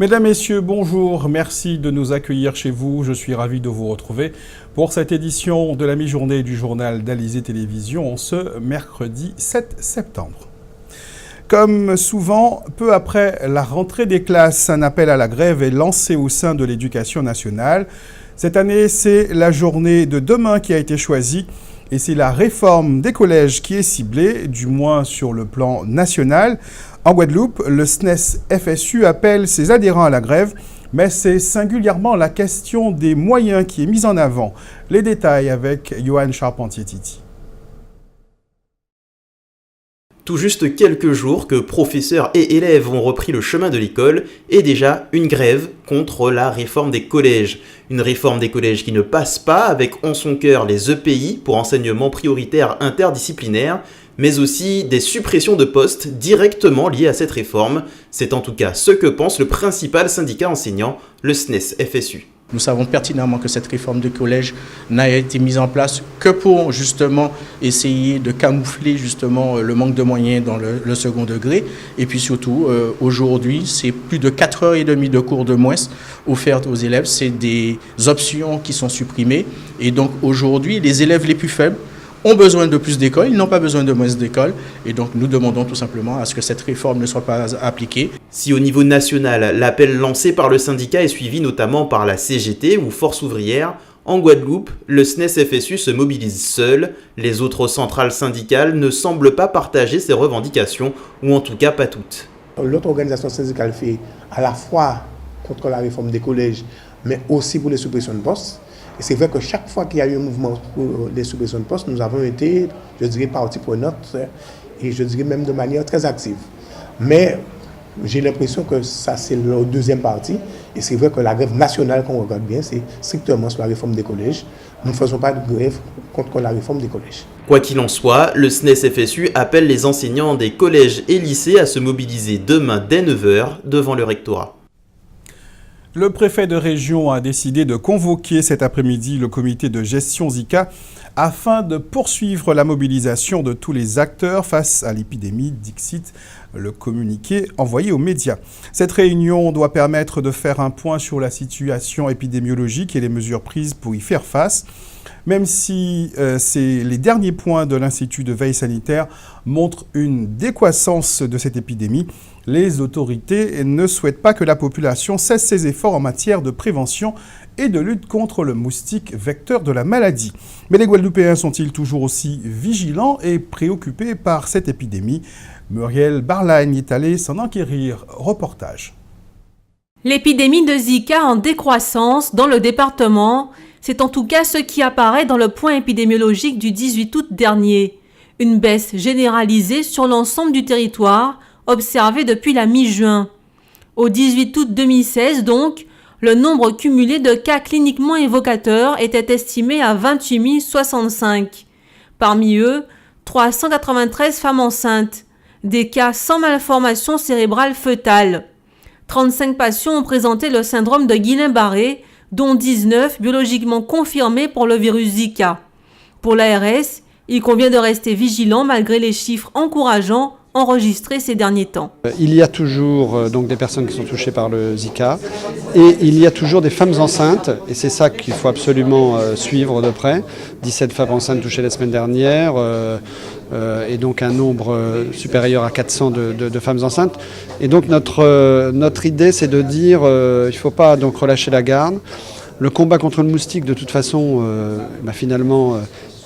Mesdames, Messieurs, bonjour. Merci de nous accueillir chez vous. Je suis ravi de vous retrouver pour cette édition de la mi-journée du journal d'Alizé Télévision en ce mercredi 7 septembre. Comme souvent, peu après la rentrée des classes, un appel à la grève est lancé au sein de l'Éducation nationale. Cette année, c'est la journée de demain qui a été choisie et c'est la réforme des collèges qui est ciblée, du moins sur le plan national. En Guadeloupe, le SNES-FSU appelle ses adhérents à la grève, mais c'est singulièrement la question des moyens qui est mise en avant. Les détails avec Johan Charpentier-Titi. Tout juste quelques jours que professeurs et élèves ont repris le chemin de l'école et déjà une grève contre la réforme des collèges. Une réforme des collèges qui ne passe pas avec en son cœur les EPI pour enseignement prioritaire interdisciplinaire, mais aussi des suppressions de postes directement liées à cette réforme. C'est en tout cas ce que pense le principal syndicat enseignant, le SNES-FSU. Nous savons pertinemment que cette réforme de collège n'a été mise en place que pour justement essayer de camoufler justement le manque de moyens dans le second degré. Et puis surtout, aujourd'hui, c'est plus de 4h30 de cours de moins offertes aux élèves. C'est des options qui sont supprimées. Et donc aujourd'hui, les élèves les plus faibles ont besoin de plus d'écoles, ils n'ont pas besoin de moins d'écoles. Et donc nous demandons tout simplement à ce que cette réforme ne soit pas appliquée. Si au niveau national, l'appel lancé par le syndicat est suivi notamment par la CGT ou Force ouvrière, en Guadeloupe, le SNES-FSU se mobilise seul. Les autres centrales syndicales ne semblent pas partager ces revendications, ou en tout cas pas toutes. L'autre organisation syndicale fait à la fois contre la réforme des collèges, mais aussi pour les suppressions de postes. Et c'est vrai que chaque fois qu'il y a eu un mouvement pour les suppressions de postes, nous avons été, je dirais, partie prenante et je dirais même de manière très active. Mais j'ai l'impression que ça, c'est la deuxième partie. Et c'est vrai que la grève nationale qu'on regarde bien, c'est strictement sur la réforme des collèges. Nous ne faisons pas de grève contre la réforme des collèges. Quoi qu'il en soit, le SNES-FSU appelle les enseignants des collèges et lycées à se mobiliser demain dès 9h devant le rectorat. Le préfet de région a décidé de convoquer cet après-midi le comité de gestion Zika afin de poursuivre la mobilisation de tous les acteurs face à l'épidémie, dixit le communiqué envoyé aux médias. Cette réunion doit permettre de faire un point sur la situation épidémiologique et les mesures prises pour y faire face. Même si les derniers points de l'Institut de veille sanitaire montrent une décroissance de cette épidémie, les autorités ne souhaitent pas que la population cesse ses efforts en matière de prévention et de lutte contre le moustique vecteur de la maladie. Mais les Guadeloupéens sont-ils toujours aussi vigilants et préoccupés par cette épidémie? Muriel Barlagne est allée s'en enquérir. Reportage. L'épidémie de Zika en décroissance dans le département, c'est en tout cas ce qui apparaît dans le point épidémiologique du 18 août dernier. Une baisse généralisée sur l'ensemble du territoire, observée depuis la mi-juin. Au 18 août 2016 donc, le nombre cumulé de cas cliniquement évocateurs était estimé à 28 065. Parmi eux, 393 femmes enceintes, des cas sans malformation cérébrale fœtale. 35 patients ont présenté le syndrome de Guillain-Barré, dont 19 biologiquement confirmés pour le virus Zika. Pour l'ARS, il convient de rester vigilant malgré les chiffres encourageants enregistrés ces derniers temps. Il y a toujours donc des personnes qui sont touchées par le Zika et il y a toujours des femmes enceintes et c'est ça qu'il faut absolument suivre de près. 17 femmes enceintes touchées la semaine dernière et donc un nombre supérieur à 400 de femmes enceintes. Et donc notre idée c'est de dire il ne faut pas donc relâcher la garde. Le combat contre le moustique de toute façon finalement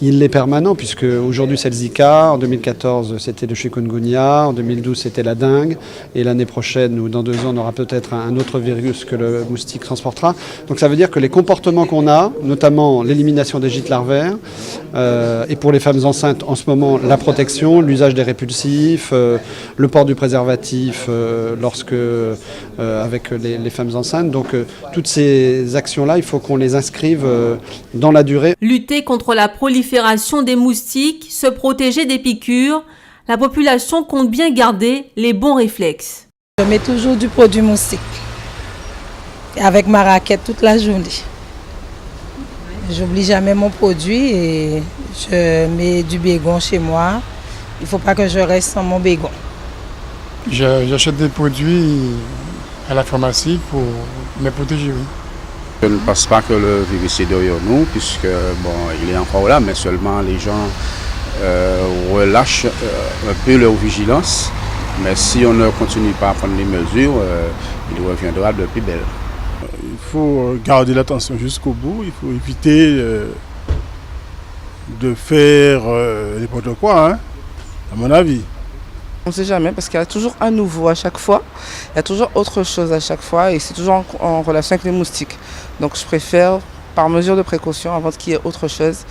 il est permanent puisque aujourd'hui c'est le Zika, en 2014 c'était le chikungunya, en 2012 c'était la dengue et l'année prochaine ou dans 2 ans on aura peut-être un autre virus que le moustique transportera. Donc ça veut dire que les comportements qu'on a, notamment l'élimination des gîtes larvaires et pour les femmes enceintes en ce moment la protection, l'usage des répulsifs, le port du préservatif avec les femmes enceintes. Donc toutes ces actions-là, il faut qu'on les inscrive dans la durée. Lutter contre la prolifération des moustiques, se protéger des piqûres, la population compte bien garder les bons réflexes. Je mets toujours du produit moustique avec ma raquette toute la journée. J'oublie jamais mon produit et je mets du bégon chez moi. Il ne faut pas que je reste sans mon bégon. J'achète des produits à la pharmacie pour me protéger. Oui. Je ne pense pas que le virus est derrière nous, puisque il est encore là, mais seulement les gens relâchent un peu leur vigilance. Mais si on ne continue pas à prendre les mesures, il reviendra de plus belle. Il faut garder l'attention jusqu'au bout, il faut éviter de faire n'importe quoi, hein, à mon avis. On ne sait jamais parce qu'il y a toujours un nouveau à chaque fois, il y a toujours autre chose à chaque fois et c'est toujours en relation avec les moustiques. Donc je préfère, par mesure de précaution, avant qu'il y ait autre chose,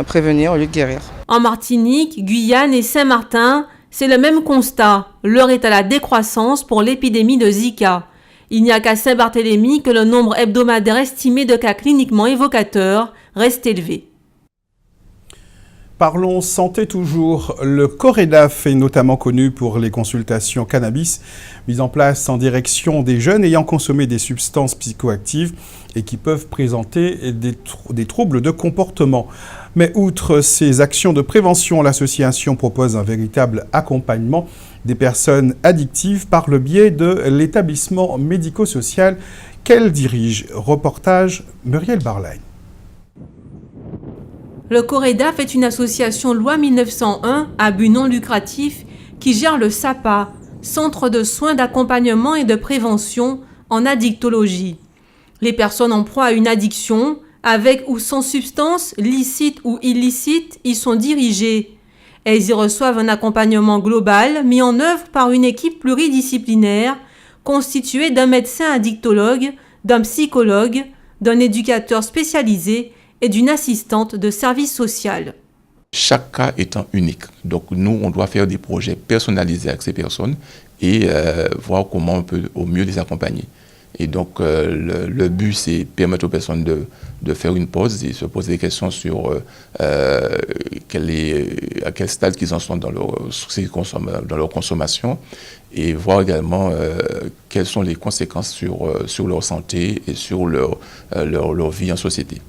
prévenir au lieu de guérir. En Martinique, Guyane et Saint-Martin, c'est le même constat. L'heure est à la décroissance pour l'épidémie de Zika. Il n'y a qu'à Saint-Barthélemy que le nombre hebdomadaire estimé de cas cliniquement évocateurs reste élevé. Parlons santé toujours. Le Coredaf est notamment connu pour les consultations cannabis mises en place en direction des jeunes ayant consommé des substances psychoactives et qui peuvent présenter des troubles de comportement. Mais outre ces actions de prévention, l'association propose un véritable accompagnement des personnes addictives par le biais de l'établissement médico-social qu'elle dirige. Reportage Muriel Barlagne. Le Coredaf est une association loi 1901 à but non lucratif qui gère le SAPA, Centre de soins d'accompagnement et de prévention en addictologie. Les personnes en proie à une addiction, avec ou sans substance, licite ou illicite, y sont dirigées. Elles y reçoivent un accompagnement global mis en œuvre par une équipe pluridisciplinaire constituée d'un médecin addictologue, d'un psychologue, d'un éducateur spécialisé et d'une assistante de service social. Chaque cas étant unique. Donc nous, on doit faire des projets personnalisés avec ces personnes et voir comment on peut au mieux les accompagner. Et donc le but, c'est permettre aux personnes de faire une pause et se poser des questions sur à quel stade ils en sont dans leur consommation et voir également quelles sont les conséquences sur leur santé et sur leur vie en société.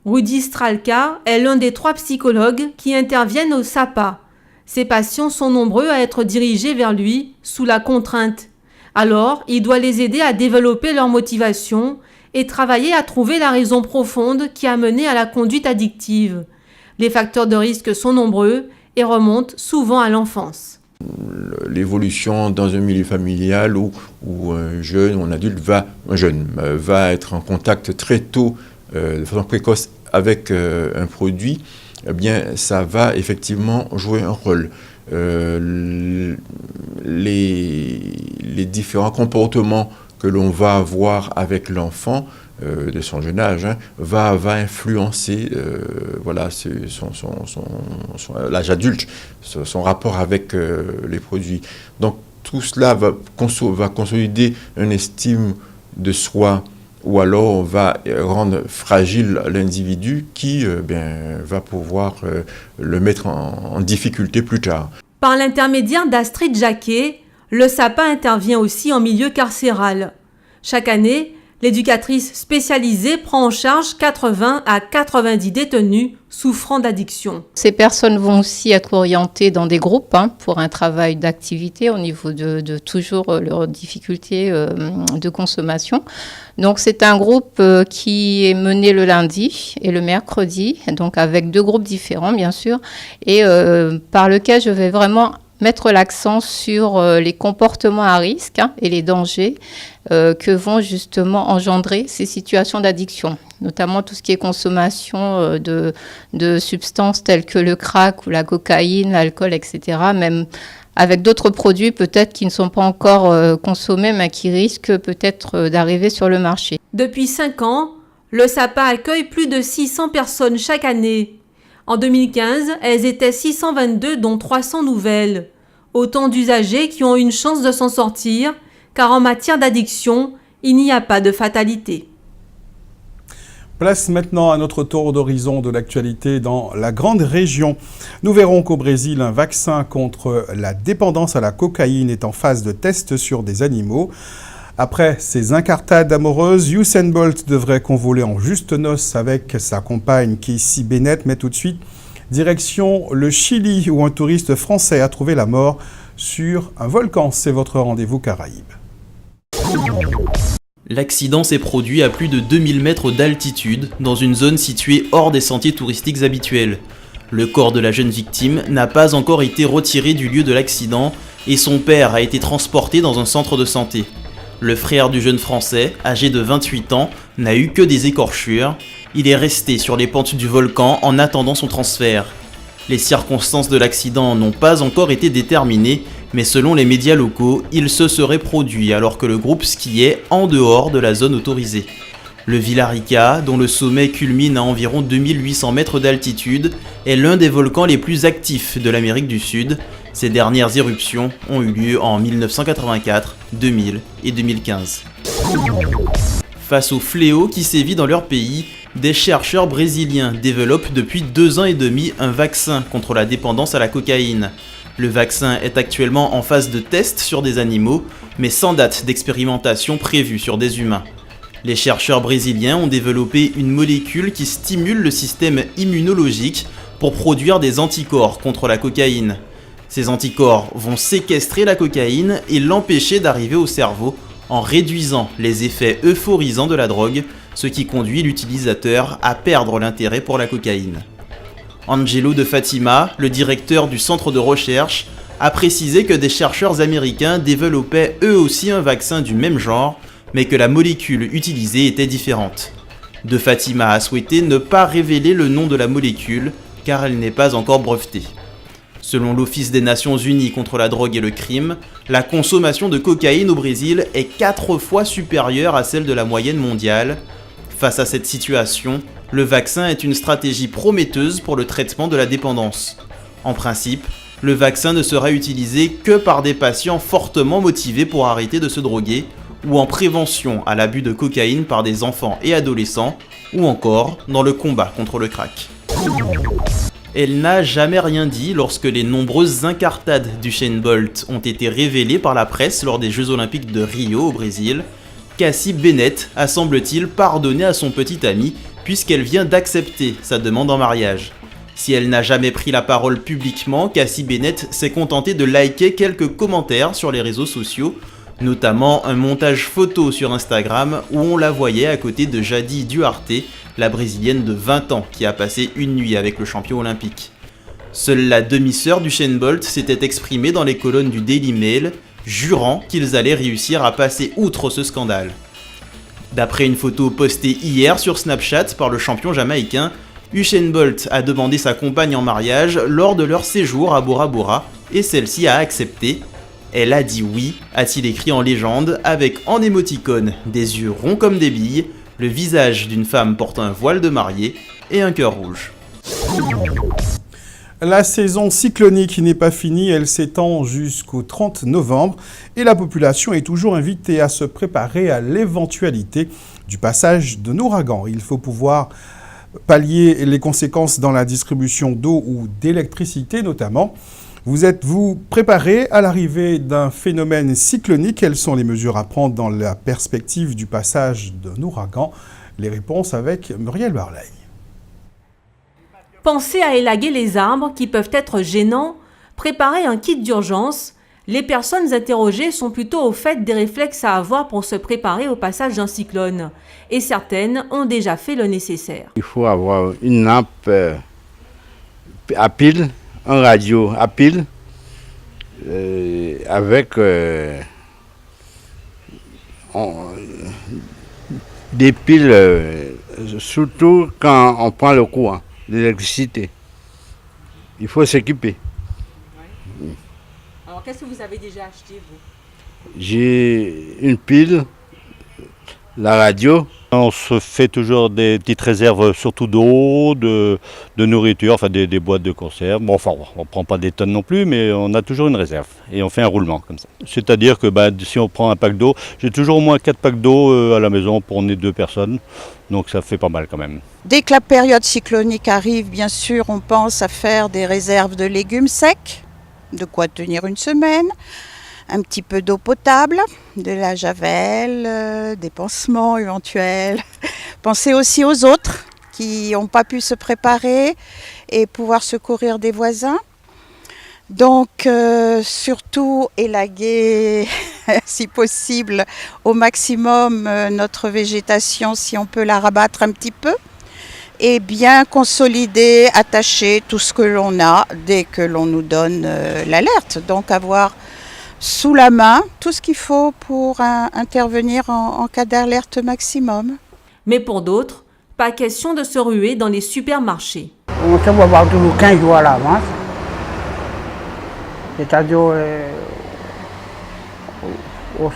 Rudy Stralka est l'un des 3 psychologues qui interviennent au SAPA. Ses patients sont nombreux à être dirigés vers lui sous la contrainte. Alors, il doit les aider à développer leur motivation et travailler à trouver la raison profonde qui a mené à la conduite addictive. Les facteurs de risque sont nombreux et remontent souvent à l'enfance. L'évolution dans un milieu familial où un jeune ou un adulte va être en contact très tôt de façon précoce avec un produit, eh bien, ça va effectivement jouer un rôle. Les différents comportements que l'on va avoir avec l'enfant de son jeune âge va influencer l'âge adulte, son rapport avec les produits. Donc tout cela va consolider une estime de soi, ou alors on va rendre fragile l'individu qui va pouvoir le mettre en difficulté plus tard. Par l'intermédiaire d'Astrid Jacquet, le SAPA intervient aussi en milieu carcéral. Chaque année, l'éducatrice spécialisée prend en charge 80 à 90 détenus souffrant d'addiction. Ces personnes vont aussi être orientées dans des groupes pour un travail d'activité au niveau de toujours leurs difficultés de consommation. Donc c'est un groupe qui est mené le lundi et le mercredi, donc avec 2 groupes différents bien sûr, et par lequel je vais vraiment mettre l'accent sur les comportements à risque et les dangers que vont justement engendrer ces situations d'addiction, notamment tout ce qui est consommation de substances telles que le crack ou la cocaïne, l'alcool, etc., même avec d'autres produits peut-être qui ne sont pas encore consommés, mais qui risquent peut-être d'arriver sur le marché. Depuis 5 ans, le SAPA accueille plus de 600 personnes chaque année. En 2015, elles étaient 622, dont 300 nouvelles. Autant d'usagers qui ont une chance de s'en sortir, car en matière d'addiction, il n'y a pas de fatalité. Place maintenant à notre tour d'horizon de l'actualité dans la grande région. Nous verrons qu'au Brésil, un vaccin contre la dépendance à la cocaïne est en phase de test sur des animaux. Après ses incartades amoureuses, Usain Bolt devrait convoler en juste noces avec sa compagne Casey Bennett, mais tout de suite, direction le Chili où un touriste français a trouvé la mort sur un volcan. C'est votre rendez-vous Caraïbes. L'accident s'est produit à plus de 2000 mètres d'altitude, dans une zone située hors des sentiers touristiques habituels. Le corps de la jeune victime n'a pas encore été retiré du lieu de l'accident et son père a été transporté dans un centre de santé. Le frère du jeune Français, âgé de 28 ans, n'a eu que des écorchures. Il est resté sur les pentes du volcan en attendant son transfert. Les circonstances de l'accident n'ont pas encore été déterminées, mais selon les médias locaux, il se serait produit alors que le groupe skiait en dehors de la zone autorisée. Le Villarrica, dont le sommet culmine à environ 2800 mètres d'altitude, est l'un des volcans les plus actifs de l'Amérique du Sud. Ces dernières éruptions ont eu lieu en 1984, 2000 et 2015. Face au fléau qui sévit dans leur pays, des chercheurs brésiliens développent depuis 2 ans et demi un vaccin contre la dépendance à la cocaïne. Le vaccin est actuellement en phase de test sur des animaux, mais sans date d'expérimentation prévue sur des humains. Les chercheurs brésiliens ont développé une molécule qui stimule le système immunologique pour produire des anticorps contre la cocaïne. Ces anticorps vont séquestrer la cocaïne et l'empêcher d'arriver au cerveau en réduisant les effets euphorisants de la drogue, ce qui conduit l'utilisateur à perdre l'intérêt pour la cocaïne. Angelo de Fatima, le directeur du centre de recherche, a précisé que des chercheurs américains développaient eux aussi un vaccin du même genre, mais que la molécule utilisée était différente. De Fatima a souhaité ne pas révéler le nom de la molécule, car elle n'est pas encore brevetée. Selon l'Office des Nations Unies contre la drogue et le crime, la consommation de cocaïne au Brésil est 4 fois supérieure à celle de la moyenne mondiale. Face à cette situation, le vaccin est une stratégie prometteuse pour le traitement de la dépendance. En principe, le vaccin ne sera utilisé que par des patients fortement motivés pour arrêter de se droguer, ou en prévention à l'abus de cocaïne par des enfants et adolescents, ou encore dans le combat contre le crack. Elle n'a jamais rien dit lorsque les nombreuses incartades d'Usain Bolt ont été révélées par la presse lors des Jeux Olympiques de Rio au Brésil. Cassie Bennett a semble-t-il pardonné à son petit ami puisqu'elle vient d'accepter sa demande en mariage. Si elle n'a jamais pris la parole publiquement, Cassie Bennett s'est contentée de liker quelques commentaires sur les réseaux sociaux, notamment un montage photo sur Instagram où on la voyait à côté de Jadi Duarte, la brésilienne de 20 ans qui a passé une nuit avec le champion olympique. Seule la demi-sœur d'Usain Bolt s'était exprimée dans les colonnes du Daily Mail, jurant qu'ils allaient réussir à passer outre ce scandale. D'après une photo postée hier sur Snapchat par le champion jamaïcain, Usain Bolt a demandé sa compagne en mariage lors de leur séjour à Bora Bora et celle-ci a accepté. Elle a dit oui, a-t-il écrit en légende, avec en émoticône des yeux ronds comme des billes, le visage d'une femme portant un voile de mariée et un cœur rouge. La saison cyclonique n'est pas finie, elle s'étend jusqu'au 30 novembre et la population est toujours invitée à se préparer à l'éventualité du passage d'un ouragan. Il faut pouvoir pallier les conséquences dans la distribution d'eau ou d'électricité notamment. Vous êtes-vous préparé à l'arrivée d'un phénomène cyclonique? Quelles sont les mesures à prendre dans la perspective du passage d'un ouragan? Les réponses avec Muriel Barley. Pensez à élaguer les arbres qui peuvent être gênants, préparer un kit d'urgence. Les personnes interrogées sont plutôt au fait des réflexes à avoir pour se préparer au passage d'un cyclone. Et certaines ont déjà fait le nécessaire. Il faut avoir une lampe à pile, un radio à pile, avec des piles, surtout quand on prend le courant, l'électricité. Il faut s'équiper. Ouais. Alors, qu'est-ce que vous avez déjà acheté, vous? J'ai une pile, la radio. On se fait toujours des petites réserves, surtout d'eau, de nourriture, enfin des boîtes de conserve. Bon, enfin, on ne prend pas des tonnes non plus, mais on a toujours une réserve. Et on fait un roulement comme ça. C'est-à-dire que si on prend un pack d'eau, j'ai toujours au moins 4 packs d'eau à la maison pour emmener 2 personnes. Donc ça fait pas mal quand même. Dès que la période cyclonique arrive, bien sûr, on pense à faire des réserves de légumes secs, de quoi tenir une semaine. Un petit peu d'eau potable, de la javel, des pansements éventuels. Pensez aussi aux autres qui n'ont pas pu se préparer et pouvoir secourir des voisins. Donc surtout élaguer si possible, au maximum notre végétation, si on peut la rabattre un petit peu, et bien consolider, attacher tout ce que l'on a dès que l'on nous donne l'alerte. Donc avoir sous la main tout ce qu'il faut pour intervenir en cas d'alerte maximum. Mais pour d'autres, pas question de se ruer dans les supermarchés. On se voit toujours 15 jours à l'avance. C'est-à-dire, on ne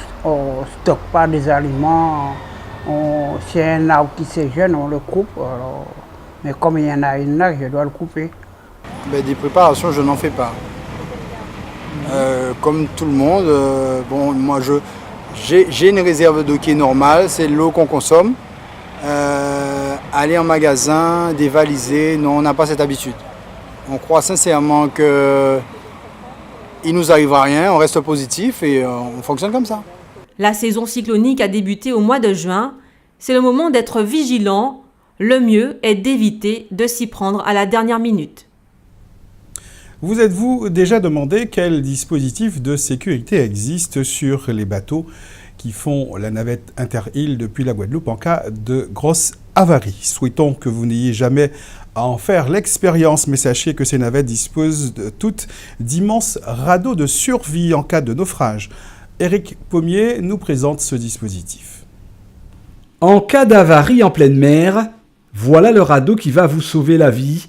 stocke pas des aliments. Si un arbre qui se jeune, on le coupe. Alors, mais comme il y en a une là, je dois le couper. Des préparations, je n'en fais pas. Comme tout le monde, moi j'ai une réserve d'eau qui est normale, c'est l'eau qu'on consomme. Aller en magasin, dévaliser, non, on n'a pas cette habitude. On croit sincèrement qu'il nous arrivera rien, on reste positif et on fonctionne comme ça. La saison cyclonique a débuté au mois de juin. C'est le moment d'être vigilant. Le mieux est d'éviter de s'y prendre à la dernière minute. Vous êtes-vous déjà demandé quel dispositif de sécurité existe sur les bateaux qui font la navette inter-îles depuis la Guadeloupe en cas de grosse avarie? Souhaitons que vous n'ayez jamais à en faire l'expérience, mais sachez que ces navettes disposent de toutes d'immenses radeaux de survie en cas de naufrage. Éric Pommier nous présente ce dispositif. En cas d'avarie en pleine mer, voilà le radeau qui va vous sauver la vie.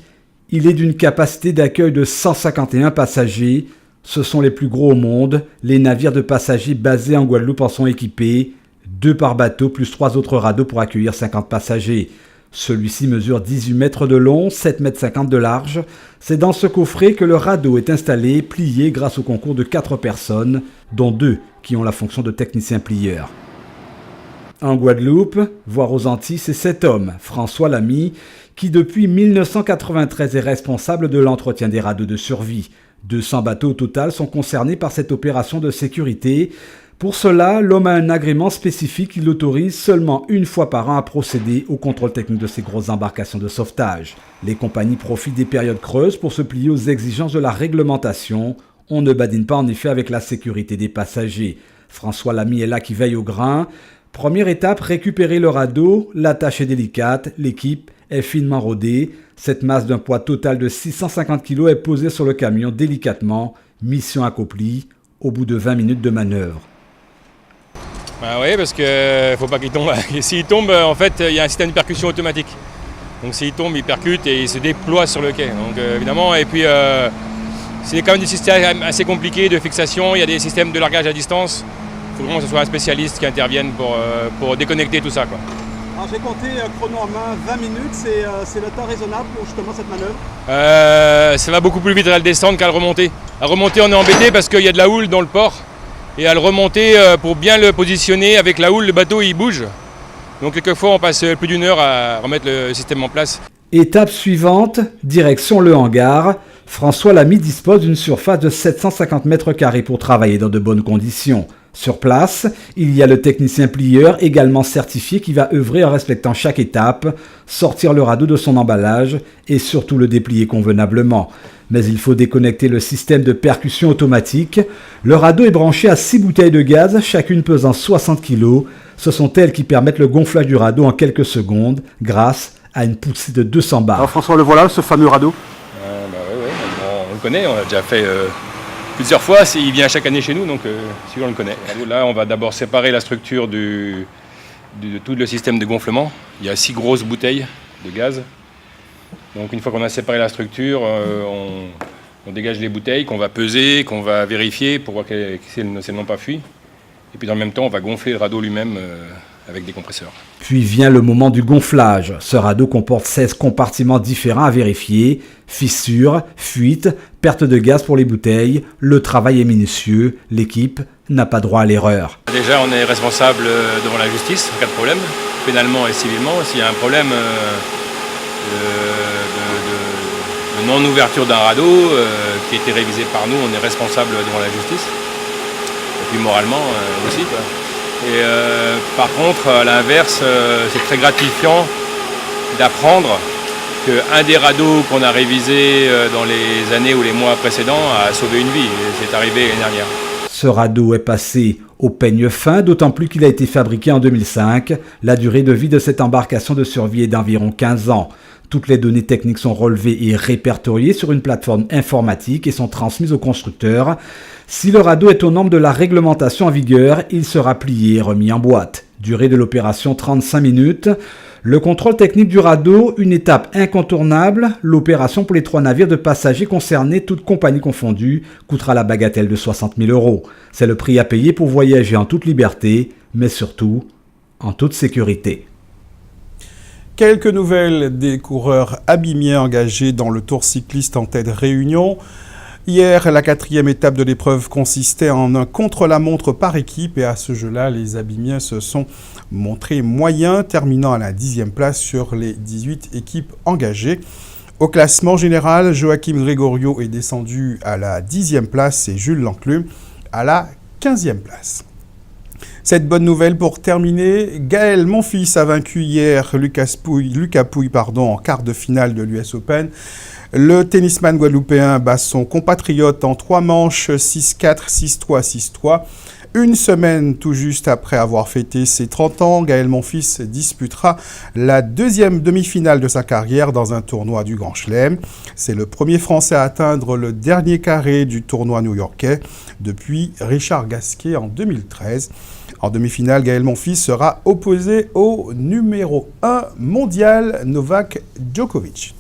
Il est d'une capacité d'accueil de 151 passagers. Ce sont les plus gros au monde. Les navires de passagers basés en Guadeloupe en sont équipés. 2 par bateau plus 3 autres radeaux pour accueillir 50 passagers. Celui-ci mesure 18 mètres de long, 7,50 mètres de large. C'est dans ce coffret que le radeau est installé, plié grâce au concours de 4 personnes, dont 2 qui ont la fonction de technicien plieur. En Guadeloupe, voire aux Antilles, c'est cet homme, François Lamy, qui depuis 1993 est responsable de l'entretien des radeaux de survie. 200 bateaux au total sont concernés par cette opération de sécurité. Pour cela, l'homme a un agrément spécifique qui l'autorise seulement une fois par an à procéder au contrôle technique de ces grosses embarcations de sauvetage. Les compagnies profitent des périodes creuses pour se plier aux exigences de la réglementation. On ne badine pas en effet avec la sécurité des passagers. François Lamy est là qui veille au grain. Première étape, récupérer le radeau. La tâche est délicate, l'équipe est finement rodée. Cette masse d'un poids total de 650 kg est posée sur le camion délicatement. Mission accomplie au bout de 20 minutes de manœuvre. Oui, parce qu'il ne faut pas qu'il tombe. S'il tombe, en fait, il y a un système de percussion automatique. Donc s'il tombe, il percute et il se déploie sur le quai. Donc évidemment, et puis c'est quand même des systèmes assez compliqués de fixation. Il y a des systèmes de largage à distance. Il faut vraiment que ce soit un spécialiste qui intervienne pour déconnecter tout ça, quoi. Alors j'ai compté chrono en main 20 minutes, c'est le temps raisonnable pour justement cette manœuvre? Ça va beaucoup plus vite à le descendre qu'à le remonter. À remonter, on est embêté parce qu'il y a de la houle dans le port. Et à le remonter, pour bien le positionner avec la houle, le bateau il bouge. Donc quelquefois on passe plus d'une heure à remettre le système en place. Étape suivante, direction le hangar. François Lamy dispose d'une surface de 750 mètres carrés pour travailler dans de bonnes conditions. Sur place, il y a le technicien plieur également certifié qui va œuvrer en respectant chaque étape, sortir le radeau de son emballage et surtout le déplier convenablement. Mais il faut déconnecter le système de percussion automatique. Le radeau est branché à 6 bouteilles de gaz, chacune pesant 60 kg. Ce sont elles qui permettent le gonflage du radeau en quelques secondes grâce à une poussée de 200 bars. Alors François, le voilà, ce fameux radeau. Oui, on le connaît, on l'a déjà fait plusieurs fois. Il vient chaque année chez nous, donc si on le connaît. Là, on va d'abord séparer la structure de tout le système de gonflement. Il y a 6 grosses bouteilles de gaz. Donc une fois qu'on a séparé la structure, on dégage les bouteilles qu'on va peser, qu'on va vérifier pour voir qu'elles n'ont pas fui. Et puis dans le même temps, on va gonfler le radeau lui-même avec des compresseurs. Puis vient le moment du gonflage. Ce radeau comporte 16 compartiments différents à vérifier. Fissures, fuites, perte de gaz pour les bouteilles. Le travail est minutieux. L'équipe n'a pas droit à l'erreur. Déjà, on est responsable devant la justice en cas de problème, pénalement et civilement. S'il y a un problème de non-ouverture d'un radeau qui a été révisé par nous, on est responsable devant la justice. Et puis moralement aussi, quoi. Et par contre, à l'inverse, c'est très gratifiant d'apprendre qu'un des radeaux qu'on a révisé dans les années ou les mois précédents a sauvé une vie. C'est arrivé l'année dernière. Ce radeau est passé au peigne fin, d'autant plus qu'il a été fabriqué en 2005. La durée de vie de cette embarcation de survie est d'environ 15 ans. Toutes les données techniques sont relevées et répertoriées sur une plateforme informatique et sont transmises au constructeur. Si le radeau est aux normes de la réglementation en vigueur, il sera plié et remis en boîte. Durée de l'opération 35 minutes. Le contrôle technique du radeau, une étape incontournable. L'opération pour les 3 navires de passagers concernés, toutes compagnies confondues, coûtera la bagatelle de 60 000 €. C'est le prix à payer pour voyager en toute liberté, mais surtout en toute sécurité. Quelques nouvelles des coureurs abîmiens engagés dans le Tour cycliste en tête Réunion. Hier, la 4e étape de l'épreuve consistait en un contre-la-montre par équipe et à ce jeu-là, les abîmiens se sont montrés moyens, terminant à la 10e place sur les 18 équipes engagées. Au classement général, Joachim Gregorio est descendu à la 10e place et Jules Lanclume à la 15e place. Cette bonne nouvelle pour terminer, Gaël Monfils a vaincu hier Lucas Pouille en quart de finale de l'US Open. Le tennisman guadeloupéen bat son compatriote en 3 manches 6-4, 6-3, 6-3. Une semaine tout juste après avoir fêté ses 30 ans, Gaël Monfils disputera la 2e demi-finale de sa carrière dans un tournoi du Grand Chelem. C'est le premier Français à atteindre le dernier carré du tournoi new-yorkais depuis Richard Gasquet en 2013. En demi-finale, Gaël Monfils sera opposé au numéro 1 mondial Novak Djokovic.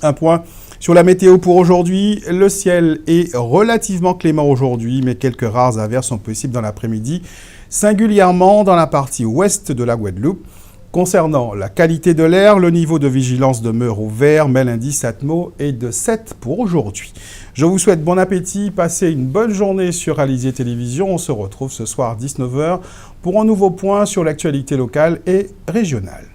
Un point sur la météo pour aujourd'hui. Le ciel est relativement clément aujourd'hui, mais quelques rares averses sont possibles dans l'après-midi, singulièrement dans la partie ouest de la Guadeloupe. Concernant la qualité de l'air, le niveau de vigilance demeure au vert, mais l'indice Atmo est de 7 pour aujourd'hui. Je vous souhaite bon appétit, passez une bonne journée sur Alizé Télévision. On se retrouve ce soir à 19 h pour un nouveau point sur l'actualité locale et régionale.